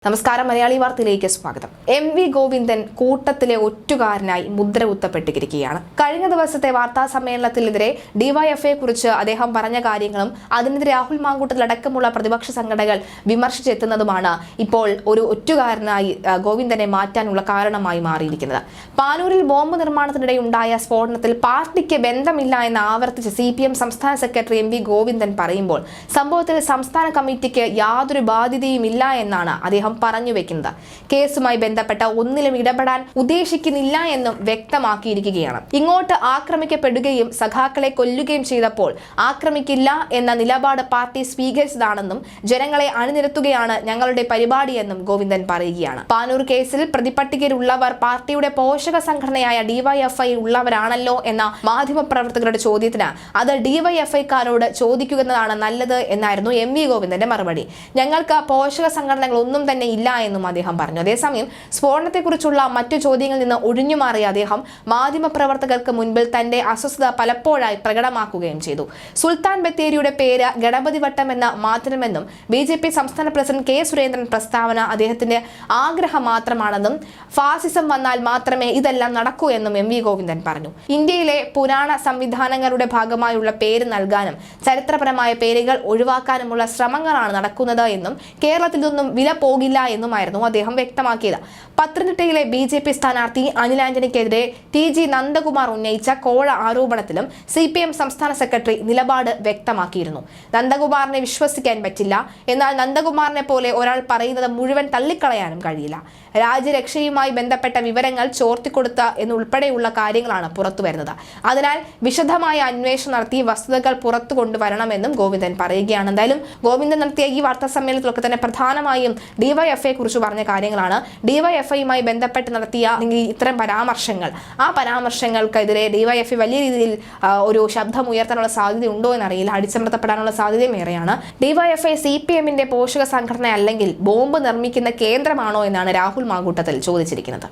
നമസ്കാരം, മലയാളി വാർത്തയിലേക്ക് സ്വാഗതം. എം.വി. ഗോവിന്ദൻ കൂട്ടത്തിലെ ഒറ്റുകാരനായി മുദ്ര കുത്തപ്പെട്ടിരിക്കുകയാണ്. കഴിഞ്ഞ ദിവസത്തെ വാർത്താ സമ്മേളനത്തിനെതിരെ ഡിവൈഎഫ്ഐയെ കുറിച്ച് അദ്ദേഹം പറഞ്ഞ കാര്യങ്ങളും അതിനെതിരെ രാഹുൽ മാങ്കൂട്ടത്തിലടക്കമുള്ള പ്രതിപക്ഷ സംഘടനകൾ വിമർശിച്ചെത്തുന്നതുമാണ് ഇപ്പോൾ ഒരു ഒറ്റുകാരനായി ഗോവിന്ദനെ മാറ്റാനുള്ള കാരണമായി മാറിയിരിക്കുന്നത്. പാനൂരിൽ ബോംബ് നിർമ്മാണത്തിനിടെ ഉണ്ടായ സ്ഫോടനത്തിൽ പാർട്ടിക്ക് ബന്ധമില്ല എന്ന് ആവർത്തിച്ച് CPM സംസ്ഥാന സെക്രട്ടറി എം.വി. ഗോവിന്ദൻ പറയുമ്പോൾ സംഭവത്തിൽ സംസ്ഥാന കമ്മിറ്റിക്ക് യാതൊരു ബാധ്യതയുമില്ല എന്നാണ് അദ്ദേഹം പറഞ്ഞു വെക്കുന്നത്. കേസുമായി ബന്ധപ്പെട്ട ഒന്നിലും ഇടപെടാൻ ഉദ്ദേശിക്കുന്നില്ല എന്നും വ്യക്തമാക്കിയിരിക്കുകയാണ്. ഇങ്ങോട്ട് ആക്രമിക്കപ്പെടുകയും സഖാക്കളെ കൊല്ലുകയും ചെയ്തപ്പോൾ ആക്രമിക്കില്ല എന്ന നിലപാട് പാർട്ടി സ്വീകരിച്ചതാണെന്നും ജനങ്ങളെ അണിനിരത്തുകയാണ് ഞങ്ങളുടെ പരിപാടിയെന്നും ഗോവിന്ദൻ പറയുകയാണ്. പാനൂർ കേസിൽ പ്രതിപട്ടികയിലുള്ളവർ പാർട്ടിയുടെ പോഷക സംഘടനയായ ഡിവൈഎഫ്ഐ ഉള്ളവരാണല്ലോ എന്ന മാധ്യമപ്രവർത്തകരുടെ ചോദ്യത്തിന് അത് ഡിവൈഎഫ്ഐക്കാരോട് ചോദിക്കുന്നതാണ് നല്ലത് എന്നായിരുന്നു എം.വി. ഗോവിന്ദന്റെ മറുപടി. ഞങ്ങൾക്ക് പോഷക സംഘടനകളൊന്നും തന്നെ ഇല്ല എന്നും അദ്ദേഹം പറഞ്ഞു. അതേസമയം സ്ഫോടനത്തെക്കുറിച്ചുള്ള മറ്റു ചോദ്യങ്ങളിൽ നിന്ന് ഒഴിഞ്ഞുമാറിയ അദ്ദേഹം മാധ്യമപ്രവർത്തകർക്ക് മുൻപിൽ തന്റെ അസ്വസ്ഥത പലപ്പോഴായി പ്രകടമാക്കുകയും ചെയ്തു. സുൽത്താൻ ബത്തേരിയുടെ പേര് ഗണപതിവട്ടം എന്ന മാറ്റണമെന്നും BJP സംസ്ഥാന പ്രസിഡന്റ് K. സുരേന്ദ്രൻ പ്രസ്താവന അദ്ദേഹത്തിന്റെ ആഗ്രഹം മാത്രമാണെന്നും ഫാസിസം വന്നാൽ മാത്രമേ ഇതെല്ലാം നടക്കൂ എന്നും എം.വി. ഗോവിന്ദൻ പറഞ്ഞു. ഇന്ത്യയിലെ പുരാണ സംവിധാനങ്ങളുടെ ഭാഗമായുള്ള പേര് നൽകാനും ചരിത്രപരമായ പേരുകൾ ഒഴിവാക്കാനുമുള്ള ശ്രമങ്ങളാണ് നടക്കുന്നത് എന്നും കേരളത്തിൽ നിന്നും വില പോകില്ല എന്നുമായിരുന്നു അദ്ദേഹം വ്യക്തമാക്കിയത്. പത്തനംതിട്ടയിലെ BJP സ്ഥാനാർത്ഥി അനിൽ ആന്റണിക്കെതിരെ TG നന്ദകുമാർ ഉന്നയിച്ച കോഴ ആരോപണത്തിലും CPM സംസ്ഥാന സെക്രട്ടറി നിലപാട് വ്യക്തമാക്കിയിരുന്നു. നന്ദകുമാറിനെ വിശ്വസിക്കാൻ പറ്റില്ല, എന്നാൽ നന്ദകുമാറിനെ പോലെ ഒരാൾ പറയുന്നത് മുഴുവൻ തള്ളിക്കളയാനും കഴിയില്ല. രാജ്യരക്ഷയുമായി ബന്ധപ്പെട്ട വിവരങ്ങൾ ചോർത്തിക്കൊടുത്ത എന്നുൾപ്പെടെയുള്ള കാര്യങ്ങളാണ് പുറത്തുവരുന്നത്. അതിനാൽ വിശദമായ അന്വേഷണം നടത്തി വസ്തുതകൾ പുറത്തു കൊണ്ടുവരണമെന്നും ഗോവിന്ദൻ പറയുകയാണ്. എന്തായാലും ഗോവിന്ദൻ നടത്തിയ ഈ വാർത്താ സമ്മേളനത്തിലൊക്കെ തന്നെ പ്രധാനമായും ഡിവൈഎഫ്ഐയെ കുറിച്ച് പറഞ്ഞ കാര്യങ്ങളാണ്. ഡിവൈഎഫ്ഐയുമായി ബന്ധപ്പെട്ട് നടത്തിയ ഇത്തരം പരാമർശങ്ങൾ, ആ പരാമർശങ്ങൾക്കെതിരെ ഡിവൈഎഫ്ഐ വലിയ രീതിയിൽ ഒരു ശബ്ദം ഉയർത്താനുള്ള സാധ്യത ഉണ്ടോ എന്നറിയില്ല. അടിച്ചമർത്തപ്പെടാനുള്ള സാധ്യതയും ഏറെയാണ്. ഡിവൈഎഫ്ഐ CPMന്റെ പോഷക സംഘടന അല്ലെങ്കിൽ ബോംബ് നിർമ്മിക്കുന്ന കേന്ദ്രമാണോ എന്നാണ് രാഹുൽ മാങ്കൂട്ടത്തിൽ ചോദിച്ചിരിക്കുന്നത്.